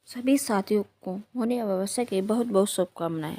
सभी साथियों को मौनी अमावस्या की बहुत बहुत शुभकामनाएं।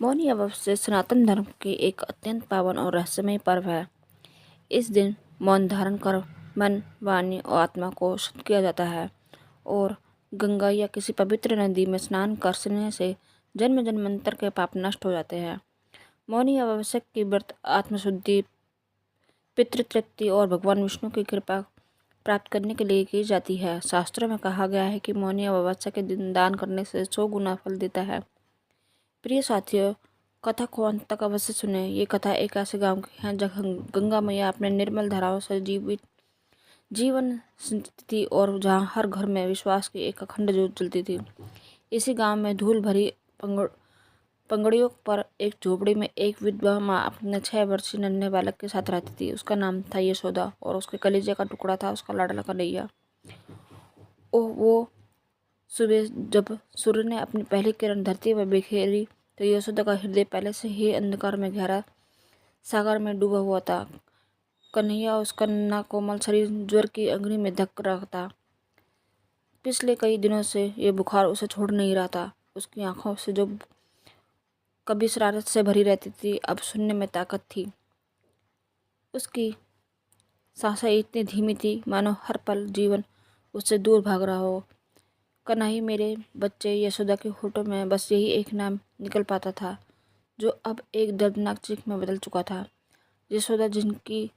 मौनी अमावस्या सनातन धर्म की एक अत्यंत पावन और रहस्यमय पर्व है। इस दिन मौन धारण कर मन, वाणी और आत्मा को शुद्ध किया जाता है और गंगा या किसी पवित्र नदी में स्नान करने से जन्म जन्मांतर के पाप नष्ट हो जाते हैं। मौनी अमावस्या की व्रत आत्मशुद्धि, पितृ तृप्ति और भगवान विष्णु की कृपा प्राप्त करने के लिए की जाती है। शास्त्रों में कहा गया है कि मौनी अमावस्या के दिन दान करने से 100 गुना फल देता है। प्रिय साथियों, कथा को अंत तक अवश्य सुने। ये कथा एक ऐसे गांव की है जहाँ गंगा मैया अपने निर्मल धाराओं से जीवन सिंचती थी और जहाँ हर घर में विश्वास की एक अखंड ज्योत जलती थी। इसी गांव में धूल भरी पंगड़ियों पर एक झोपड़ी में एक विधवा माँ अपने 6 वर्षीय नन्हे बालक के साथ रहती थी। उसका नाम था यशोदा और उसके कलेजे का टुकड़ा था उसका लाडला कन्हैया। वो सुबह जब सूर्य ने अपनी पहली किरण धरती पर बिखेरी तो यशोदा का हृदय पहले से ही अंधकार में गहरा सागर में डूबा हुआ था। कन्हैया उसका नन्हा कोमल शरीर ज्वर की अग्नि में धक रहा था। पिछले कई दिनों से ये बुखार उसे छोड़ नहीं रहा था। उसकी आंखों से जो कभी शरारत से भरी रहती थी, अब सुनने में ताकत थी। उसकी सांसें इतनी धीमी थी मानो हर पल जीवन उससे दूर भाग रहा हो। कन्हई मेरे बच्चे, यशोदा के होठों में बस यही एक नाम निकल पाता था, जो अब एक दर्दनाक चीख में बदल चुका था। यशोदा जिनकी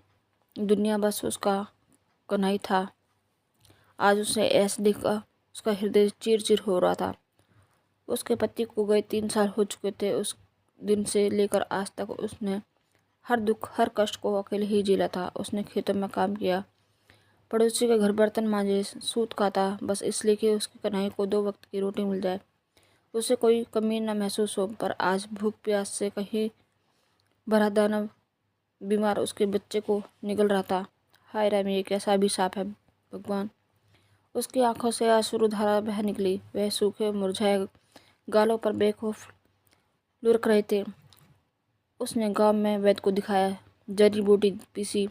दुनिया बस उसका कन्हई था, आज उसे ऐसे देखा उसका हृदय चीर चीर हो रहा था। उसके पति को गए 3 साल हो चुके थे। उस दिन से लेकर आज तक उसने हर दुख हर कष्ट को अकेले ही झेला था। उसने खेतों में काम किया, पड़ोसी के घर बर्तन मांजे, सूत काता, बस इसलिए कि उसकी कन्हई को 2 वक्त की रोटी मिल जाए, उसे कोई कमी न महसूस हो। पर आज भूख प्यास से कहीं भरा दानव बीमार उसके बच्चे को निगल रहा था। हाय राम, ये कैसा अभिशाप है भगवान। उसकी आंखों से आंसुधारा बह निकली। वह सूखे मुरझाए गालों पर बेखौफ लुढ़क रहे थे। उसने गांव में वैद्य को दिखाया, जड़ी बूटी पीसी,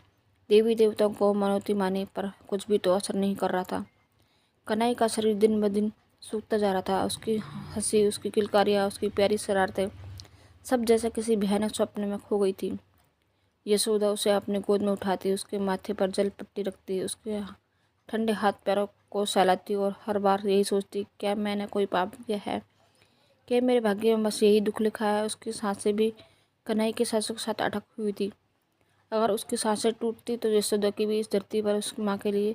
देवी देवताओं को मनौती मानी, पर कुछ भी तो असर नहीं कर रहा था। कन्हई का शरीर दिन ब दिन सूखता जा रहा था। उसकी हंसी, उसकी किलकारियाँ, उसकी प्यारी शरारतें सब जैसे किसी भयानक स्वप्न में खो गई थी। यशोदा उसे अपने गोद में उठाती, उसके माथे पर जल पट्टी रखती, उसके ठंडे हाथ पैरों को सहलाती और हर बार यही सोचती, क्या मैंने कोई पाप किया है? क्या मेरे भाग्य में बस यही दुख लिखा है? उसकी सांसें भी कन्हई की सांसों के साथ अटक हुई थी। अगर उसकी सांसें टूटती तो यशोदा की भी इस धरती पर उसकी माँ के लिए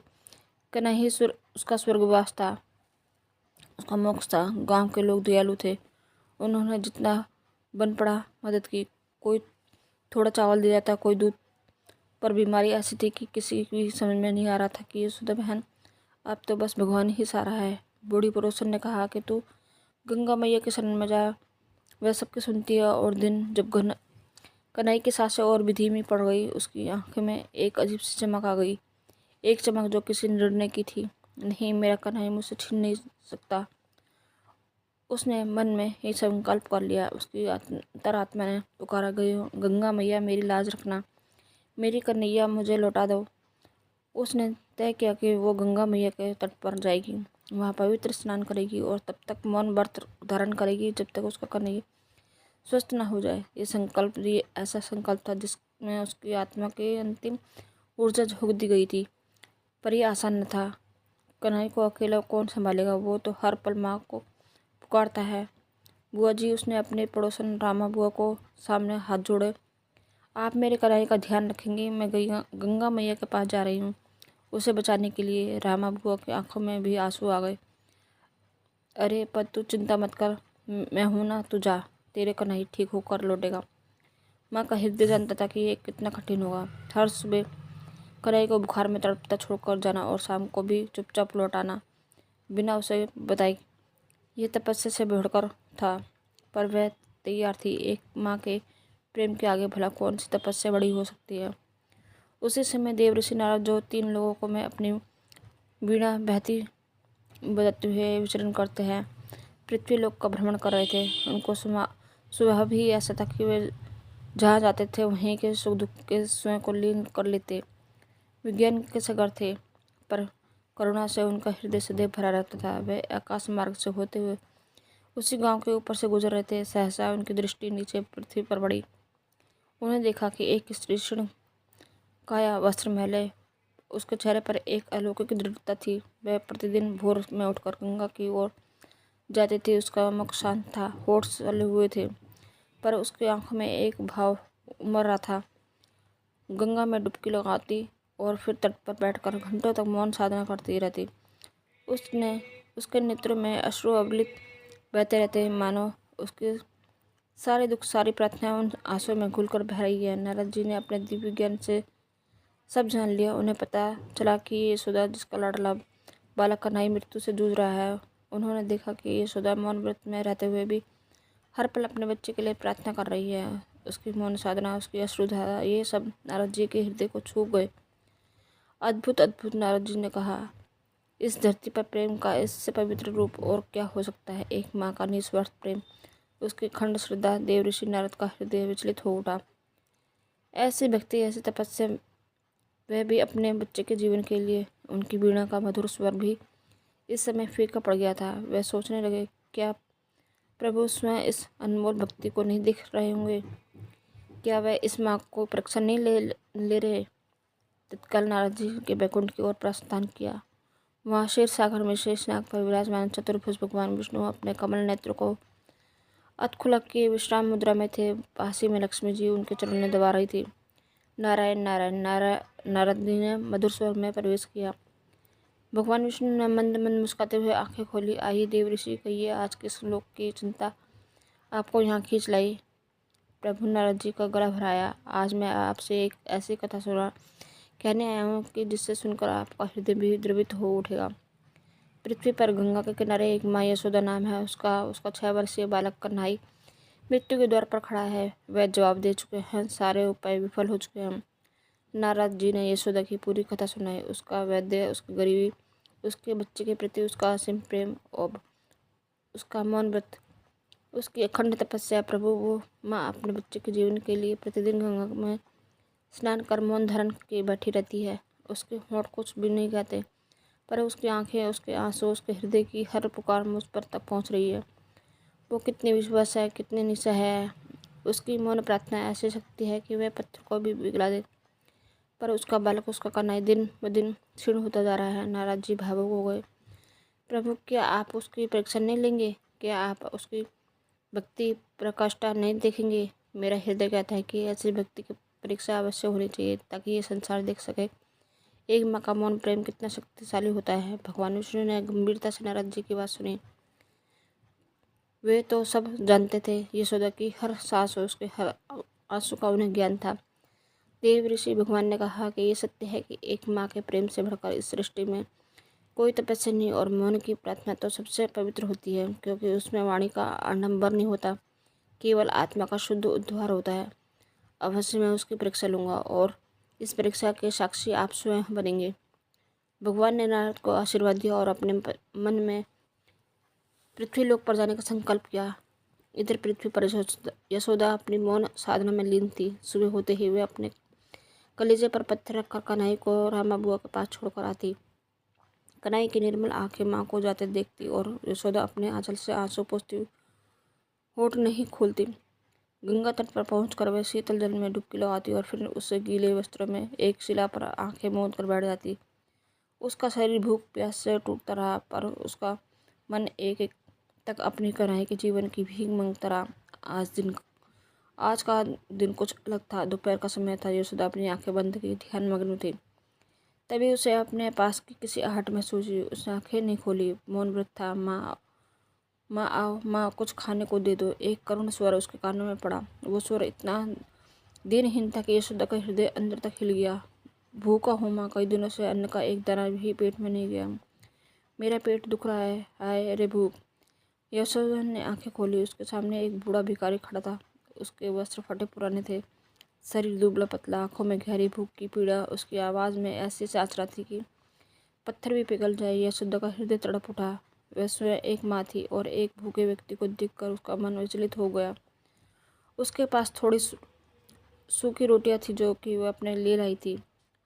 कन्हई उसका स्वर्गवास था, उसका मोक्ष था। गांव के लोग दयालु थे। उन्होंने जितना बन पड़ा मदद की। कोई थोड़ा चावल दे जाता, कोई दूध। पर बीमारी ऐसी थी कि किसी की समझ में नहीं आ रहा था कि यशोदा बहन, अब तो बस भगवान ही सहारा है। बूढ़ी पड़ोसन ने कहा कि तू गंगा मैया के शरण में जा, वह सबकी सुनती है। और दिन जब कन्हई की सांसें और भी धीमी पड़ गई, उसकी आंखों में एक अजीब सी चमक आ गई। एक चमक जो किसी निर्णय की थी। नहीं, मेरा कन्हई मुझसे छीन नहीं सकता। उसने मन में ही संकल्प कर लिया। उसकी अंतरात्मा ने पुकारा, गई गंगा मैया, मेरी लाज रखना, मेरी कन्हैया मुझे लौटा दो। उसने तय किया कि वो गंगा मैया के तट पर जाएगी, वहाँ पवित्र स्नान करेगी और तब तक मौन व्रत धारण करेगी जब तक उसका कन्हैया स्वस्थ न हो जाए। ये ऐसा संकल्प था जिसमें उसकी आत्मा की अंतिम ऊर्जा झोंक दी गई थी। पर यह आसान न था। कन्हई को अकेला कौन संभालेगा? वो तो हर पल माँ को पुकारता है। बुआ जी, उसने अपने पड़ोसन रामा बुआ को सामने हाथ जोड़े, आप मेरे कन्हई का ध्यान रखेंगे? मैं गंगा मैया के पास जा रही हूँ उसे बचाने के लिए। रामा बुआ की आंखों में भी आंसू आ गए। अरे पर तू चिंता मत कर, मैं हूं ना, तू जा, तेरे कन्हई ठीक होकर लौटेगा। माँ का हृदय जानता था कि ये कितना कठिन होगा। हर सुबह कन्हई को बुखार में तड़पता छोड़कर जाना और शाम को भी चुपचाप लौट आना बिना उसे बताए। यह तपस्या से बढ़कर था, पर वह तैयार थी। एक माँ के प्रेम के आगे भला कौन सी तपस्या बड़ी हो सकती है। उसी समय देवऋषि नारद, जो 3 लोगों को मैं अपनी वीणा बहती बजाते हुए विचरण करते हैं, पृथ्वी लोक का भ्रमण कर रहे थे। उनको स्वभाव भी ऐसा था कि वे जहाँ जाते थे वहीं के सुख दुख के स्वयं को लीन कर लेते। विज्ञान के सागर थे, पर करुणा से उनका हृदय सदैव भरा रहता था। वे आकाश मार्ग से होते हुए उसी गांव के ऊपर से गुजर रहे थे। सहसा उनकी दृष्टि नीचे पृथ्वी पर पड़ी। उन्हें देखा कि एक स्त्री क्षीण काया, वस्त्र मैले, उसके चेहरे पर एक अलौकिक दृढ़ता थी। वह प्रतिदिन भोर में उठकर गंगा की ओर जाती थी। उसका मुख शांत था, होठ सले हुए थे, पर उसकी आंखों में एक भाव उमड़ रहा था। गंगा में डुबकी लगाती और फिर तट पर बैठकर घंटों तक मौन साधना करती रहती। उसके नेत्रों में अश्रु अविरत बहते रहते, मानो उसके सारे दुख, सारी प्रार्थनाएं उन आंसुओं में घुलकर बह रही है। नारद जी ने अपने दिव्य ज्ञान से सब जान लिया। उन्हें पता चला कि यशोदा, जिसका लाडला बालक कन्हैया मृत्यु से जूझ रहा है, उन्होंने देखा कि यशोदा मौन व्रत में रहते हुए भी हर पल अपने बच्चे के लिए प्रार्थना कर रही है। उसकी मौन साधना, उसकी अश्रुधारा, ये सब नारद जी के हृदय को छू गए। अद्भुत अद्भुत, नारद जी ने कहा। इस धरती पर प्रेम का इससे पवित्र रूप और क्या हो सकता है। एक माँ का निस्वार्थ प्रेम, उसकी अखंड श्रद्धा। देव ऋषि नारद का हृदय विचलित हो उठा। ऐसी भक्ति, ऐसी तपस्या, वह भी अपने बच्चे के जीवन के लिए। उनकी वीणा का मधुर स्वर भी इस समय फीका पड़ गया था। वह सोचने लगे, क्या प्रभु स्वयं इस अनमोल भक्ति को नहीं देख रहे होंगे? क्या वह इस माँ को परीक्षा नहीं ले रहे? तत्काल नारद जी के बैकुंठ की ओर प्रस्थान किया। वहाँ क्षीर सागर में शेषनाग पर विराजमान चतुर्भुज भगवान विष्णु अपने कमल नेत्र को अधखुलक के विश्राम मुद्रा में थे। पास ही में लक्ष्मी जी उनके चरण में दबा रही थी। नारायण नारायण नारायण, नारद जी ने मधुर स्वर में प्रवेश किया। भगवान विष्णु ने मंद मंद मुस्कुराते हुए आंखें खोली। आइए देव ऋषि, कहिए आज किस लोक की चिंता आपको यहाँ खींच लाई? प्रभु, नारद जी का गला भराया। आज मैं आपसे एक ऐसी कथा कहने आया हूँ कि जिससे सुनकर आपका हृदय भी द्रवित हो उठेगा। पृथ्वी पर गंगा के किनारे एक माँ यशोदा नाम है। उसका 6 वर्षीय बालक कन्हई मृत्यु के द्वार पर खड़ा है। वह जवाब दे चुके हैं, सारे उपाय विफल हो चुके हैं। नारद जी ने यशोदा की पूरी कथा सुनाई। उसका वैद्य, उसकी गरीबी, उसके बच्चे के प्रति उसका असीम प्रेम और उसका मौन व्रत, उसकी अखंड तपस्या। प्रभु, वो माँ अपने बच्चे के जीवन के लिए प्रतिदिन गंगा में स्नान कर मौन धारण के बैठी रहती है। उसके होंठ कुछ भी नहीं कहते, पर उसकी आंखें, उसके आंसू, उसके हृदय की हर पुकार मुझ पर तक पहुंच रही है। वो कितनी विश्वास है, कितनी निश्चय है। उसकी मौन प्रार्थना ऐसी शक्ति है कि वह पत्थर को भी पिघला दे। पर उसका बालक, उसका कन्हई दिन ब दिन क्षीण होता जा रहा है। नारद जी भावुक हो गए। प्रभु, क्या आप उसकी परीक्षा नहीं लेंगे? क्या आप उसकी भक्ति प्रकाष्ठा नहीं देखेंगे? मेरा हृदय कहता है कि ऐसी भक्ति की परीक्षा अवश्य होनी चाहिए, ताकि ये संसार देख सके एक माँ का मौन प्रेम कितना शक्तिशाली होता है। भगवान विष्णु ने गंभीरता से नारद जी की बात सुनी। वे तो सब जानते थे। यशोदा की हर सांस और उसके हर आंसू का उन्हें ज्ञान था। देव ऋषि भगवान ने कहा कि ये सत्य है कि एक माँ के प्रेम से बढ़कर इस सृष्टि में कोई तपस्या नहीं, और मौन की प्रार्थना तो सबसे पवित्र होती है, क्योंकि उसमें वाणी का आडंबर नहीं होता, केवल आत्मा का शुद्ध उद्धार होता है। अवश्य मैं उसकी परीक्षा लूँगा, और इस परीक्षा के साक्षी आप स्वयं बनेंगे। भगवान ने नारद को आशीर्वाद दिया और अपने मन में पृथ्वीलोक पर जाने का संकल्प किया। इधर पृथ्वी पर यशोदा अपनी मौन साधना में लीन थी। सुबह होते ही वे अपने कलेजे पर पत्थर रखकर कन्हई को रामा बुआ के पास छोड़कर आती। कन्हई की निर्मल आंखें माँ को जाते देखती और यशोदा अपने आंचल से आंसू पोंछती, होठ नहीं खोलती। गंगा तट पर पहुंचकर वह शीतल जल में डुबकी लगाती और फिर उससे गीले वस्त्रों में एक शिला पर आंखें मूंद कर बैठ जाती। उसका शरीर भूख प्यास से टूटता रहा, पर उसका मन एक एक तक अपनी कन्हई के जीवन की भीख मांगता रहा। आज का दिन कुछ अलग था। दोपहर का समय था। यशोदा अपनी आंखें बंद की ध्यान मग्न थी। तभी उसे अपने पास की किसी आहट महसूस हुई। उसने आंखें नहीं खोली। मौन व्रत था। माँ, माँ आओ, माँ कुछ खाने को दे दो। एक करुण स्वर उसके कानों में पड़ा। वो स्वर इतना दिनहीन था कि यशोदा का हृदय अंदर तक हिल गया। भूखा हूँ माँ, कई दिनों से अन्न का एक दाना भी पेट में नहीं गया। मेरा पेट दुख रहा है, हाय अरे भूख। यशोदा ने आंखें खोली। उसके सामने एक बूढ़ा भिखारी खड़ा था। उसके वस्त्र फटे पुराने थे, शरीर दुबला पतला, आंखों में गहरी भूख की पीड़ा। उसकी आवाज़ में ऐसी चाच रही थी कि पत्थर भी पिघल जाए। यशोदा का हृदय तड़प उठा। वह स्वयं एक माँ थी, और एक भूखे व्यक्ति को देखकर उसका मन विचलित हो गया। उसके पास थोड़ी सूखी रोटियां थी, जो कि वह अपने लिए लाई थी,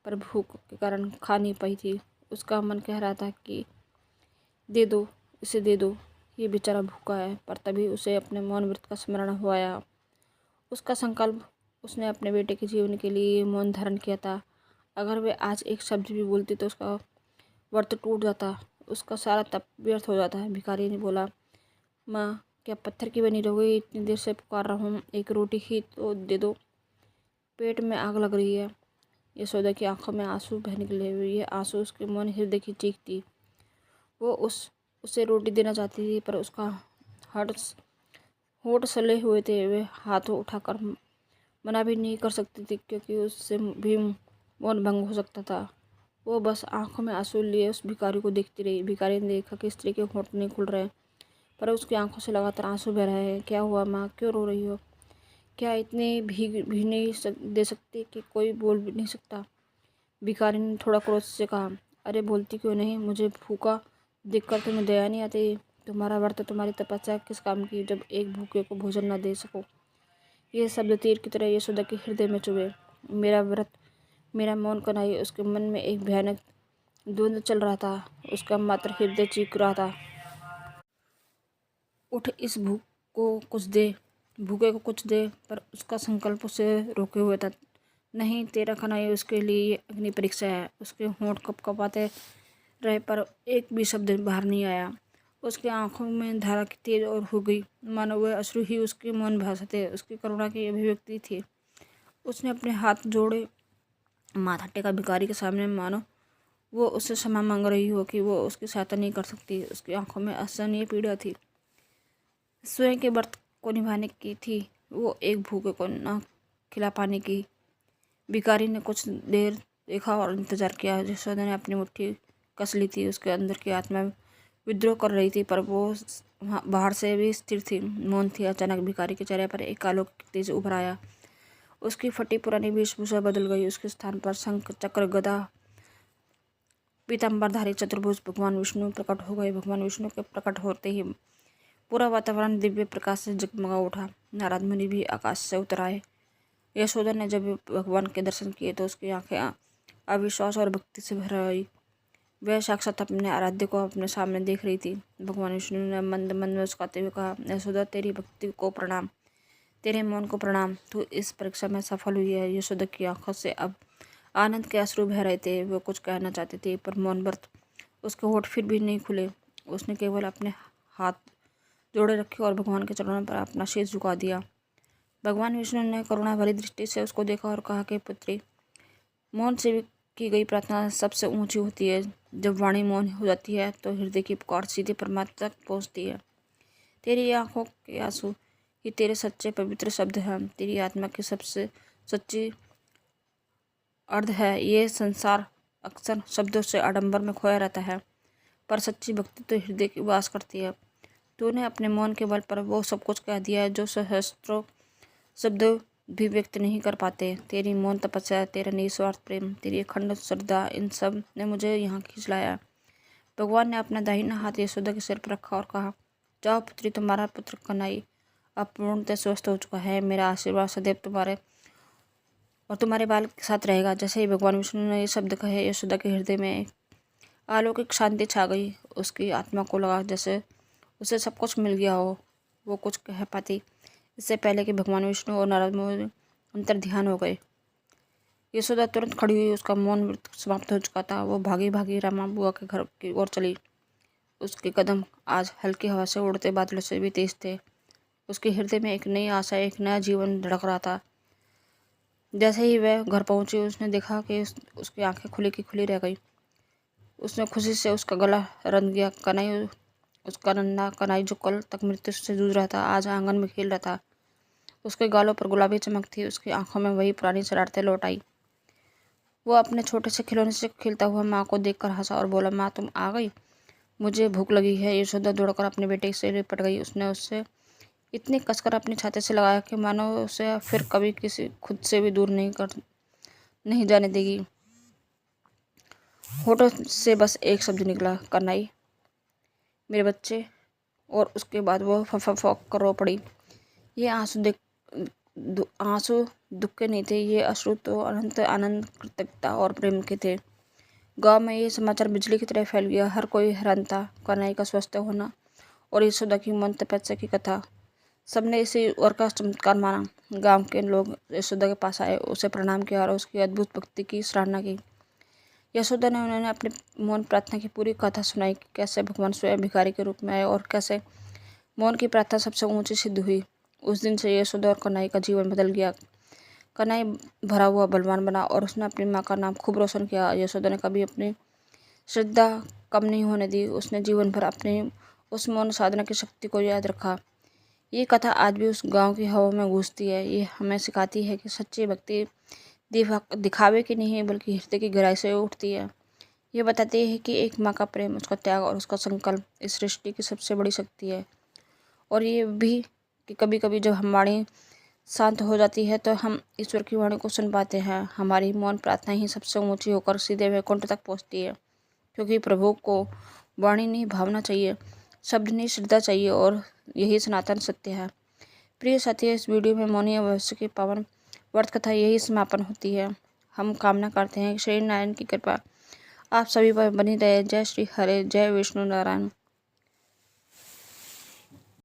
पर भूख के कारण खा नहीं पाई थी। उसका मन कह रहा था कि दे दो, इसे दे दो, ये बेचारा भूखा है। पर तभी उसे अपने मौन व्रत का स्मरण हो आया। उसका संकल्प उसने अपने बेटे के जीवन के लिए मौन धारण किया था। अगर वे आज एक शब्द भी बोलती तो उसका व्रत टूट जाता, उसका सारा तप व्यर्थ हो जाता है। भिखारी ने बोला, माँ क्या पत्थर की बनी रहोगी? इतनी देर से पुकार रहा हूँ, एक रोटी ही तो दे दो, पेट में आग लग रही है। यशोदा की आंखों में आंसू बह निकले हुए, ये आंसू उसके मौन हृदय की चीख थी। वो उसे रोटी देना चाहती थी, पर उसका हट होठ सले हुए थे। वे हाथ उठाकर मना भी नहीं कर सकती थी, क्योंकि उससे भी मौन भंग हो सकता था। वो बस आंखों में आंसू लिए उस भिखारी को देखती रही। भिखारी ने देखा कि स्त्री के होठ नहीं खुल रहे, पर उसकी आंखों से लगातार आंसू बह रहे हैं। क्या हुआ माँ, क्यों रो रही हो? क्या इतने भी नहीं दे सकती कि कोई बोल भी नहीं सकता? भिखारी ने थोड़ा क्रोध से कहा, अरे बोलती क्यों नहीं? मुझे भूखा देखकर तुम्हें दया नहीं आती? तुम्हारा व्रत, तुम्हारी तपस्या किस काम की, जब एक भूखे को भोजन न दे सको? ये शब्द तीर की तरह यशोदा के हृदय में चुभे। मेरा व्रत, मेरा मौन कन्हैया। उसके मन में एक भयानक द्वंद्व चल रहा था। उसका मात्र हृदय चीख रहा था, उठ, इस भूखे को कुछ दे। पर उसका संकल्प उसे रोके हुए था। नहीं, तेरा कन्हैया उसके लिए ये अग्नि परीक्षा है। उसके होंठ कपकपाते रहे, पर एक भी शब्द बाहर नहीं आया। उसकी आंखों में धारा की तेज और हो गई, मानो वह अश्रु ही उसके मौन भाषा थे, उसकी करुणा की अभिव्यक्ति थी। उसने अपने हाथ जोड़े, माथा टेका भिखारी के सामने, मानो वो उससे क्षमा मांग रही हो कि वो उसकी सहायता नहीं कर सकती। उसकी आंखों में असहनीय पीड़ा थी, स्वयं के व्रत को निभाने की थी, वो एक भूखे को न खिला पाने की। भिखारी ने कुछ देर देखा और इंतजार किया। यशोदा ने अपनी मुट्ठी कस ली थी। उसके अंदर की आत्मा विद्रोह कर रही थी, पर वो बाहर से भी स्थिर थी, मौन थी। अचानक भिखारी के चेहरे पर एक अलौकिक तेज उभर आया। उसकी फटी पुरानी वेशभूषा बदल गई। उसके स्थान पर शंख, चक्र, गदा, पीताम्बरधारी चतुर्भुज भगवान विष्णु प्रकट हो गए। भगवान विष्णु के प्रकट होते ही पूरा वातावरण दिव्य प्रकाश से जगमगा उठा। नारद मुनि भी आकाश से उतर आए। यशोदा ने जब भगवान के दर्शन किए तो उसकी आंखें अविश्वास और भक्ति से भर आई। वह साक्षात अपने आराध्य को अपने सामने देख रही थी। भगवान विष्णु ने मंद मंद मुस्कुराते हुए कहा, यशोदा, तेरी भक्ति को प्रणाम, तेरे मौन को प्रणाम। तू इस परीक्षा में सफल हुई है। यशोदा की आंखों से अब आनंद के अश्रु बह रहे थे। वो कुछ कहना चाहती थी, पर मौन व्रत, उसके होठ फिर भी नहीं खुले। उसने केवल अपने हाथ जोड़े रखे और भगवान के चरणों पर अपना शीश झुका दिया। भगवान विष्णु ने करुणा भरी दृष्टि से उसको देखा और कहा कि पुत्री, मौन से भी की गई प्रार्थना सबसे ऊंची होती है। जब वाणी मौन हो जाती है तो हृदय की पुकार सीधे परमात्मा तक पहुंचती है। तेरी आंखों के आंसू ही तेरे सच्चे पवित्र शब्द हैं। तेरी आत्मा की सबसे सच्ची अर्थ है। ये संसार अक्सर शब्दों से आडंबर में खोया रहता है, पर सच्ची भक्ति तो हृदय की वास करती है। तूने अपने मौन के बल पर वो सब कुछ कह दिया है जो सहस्त्रों शब्द भी व्यक्त नहीं कर पाते। तेरी मौन तपस्या, तेरा निस्वार्थ प्रेम, तेरी अखंड श्रद्धा, इन सब ने मुझे यहाँ खींच लाया। भगवान ने अपना दाहिना हाथ यशोदा के सिर पर रखा और कहा, जाओ पुत्री, तुम्हारा पुत्र कन्हई अब पूर्णतः स्वस्थ हो चुका है। मेरा आशीर्वाद सदैव तुम्हारे और तुम्हारे बाल के साथ रहेगा। जैसे ही भगवान विष्णु ने ये शब्द कहे, यशोदा के हृदय में एक अलौकिक शांति छा गई। उसकी आत्मा को लगा जैसे उसे सब कुछ मिल गया हो। वो कुछ कह पाती इससे पहले कि भगवान विष्णु और नारद मुनि अंतर ध्यान हो गए। यशोदा तुरंत खड़ी हुई। उसका मौन व्रत समाप्त हो चुका था। वो भागी भागी रामा बुआ के घर की ओर चली। उसके कदम आज हल्की हवा से उड़ते बादलों से भी तेज थे। उसके हृदय में एक नई आशा, एक नया जीवन धड़क रहा था। जैसे ही वह घर पहुंची, उसने देखा कि उसकी आंखें खुली की खुली रह गई। उसने खुशी से उसका गला रंध गया। कन्हई, उसका नन्हा कन्हई जो कल तक मृत्यु से जूझ रहा था, आज आंगन में खेल रहा था। उसके गालों पर गुलाबी चमक थी। उसकी आंखों में वही पुरानी शरारतें लौट आई। वो अपने छोटे से खिलौने से खेलता हुआ माँ को देखकर हंसा और बोला, माँ तुम आ गई, मुझे भूख लगी है। यशोदा दौड़कर अपने बेटे से लिपट गई। उसने उससे इतनी कसकर अपनी छाती से लगाया कि मानो उसे फिर कभी किसी खुद से भी दूर नहीं जाने देगी। होठों से बस एक शब्द निकला, कन्हई, मेरे बच्चे। और उसके बाद वो फौक कर रो पड़ी। ये आंसू दुख के नहीं थे, ये अश्रु तो अनंत आनंद, कृतज्ञता और प्रेम के थे। गांव में ये समाचार बिजली की तरह फैल गया। हर कोई हैरान था। कन्हैया का स्वस्थ होना और यशोदा की मौन तपस्या की कथा, सबने इसे ईश्वर का चमत्कार माना। गांव के लोग यशोदा के पास आए, उसे प्रणाम किया और उसकी अद्भुत भक्ति की सराहना की। यशोदा ने उन्होंने अपनी मौन प्रार्थना की पूरी कथा सुनाई कि कैसे भगवान स्वयं भिखारी के रूप में आए और कैसे मौन की प्रार्थना सबसे ऊंची सिद्ध हुई। उस दिन से यशोदा और कन्हैया का जीवन बदल गया। कन्हैया भरा हुआ बलवान बना और उसने अपनी माँ का नाम खूब रोशन किया। यशोदा ने कभी अपनी श्रद्धा कम नहीं होने दी। उसने जीवन भर अपनी उस मौन साधना की शक्ति को याद रखा। ये कथा आज भी उस गांव की हवा में गूंजती है। ये हमें सिखाती है कि सच्ची भक्ति दिखावे की नहीं बल्कि हृदय की गहराई से उठती है। ये बताती है कि एक माँ का प्रेम, उसका त्याग और उसका संकल्प इस सृष्टि की सबसे बड़ी शक्ति है। और ये भी कि कभी कभी जब हम वाणी शांत हो जाती है तो हम ईश्वर की वाणी को सुन पाते हैं। हमारी मौन प्रार्थना ही सबसे ऊंची होकर सीधे वैकुंठ तक पहुंचती है, क्योंकि प्रभु को वाणी नहीं भावना चाहिए, शब्द नहीं श्रद्धा चाहिए, और यही सनातन सत्य है। प्रिय साथियों, इस वीडियो में मौनी अमावस्या की पावन व्रत कथा यही समापन होती है। हम कामना करते हैं कि श्री नारायण की कृपा आप सभी पर बनी रहे। जय श्री हरे, जय विष्णु नारायण।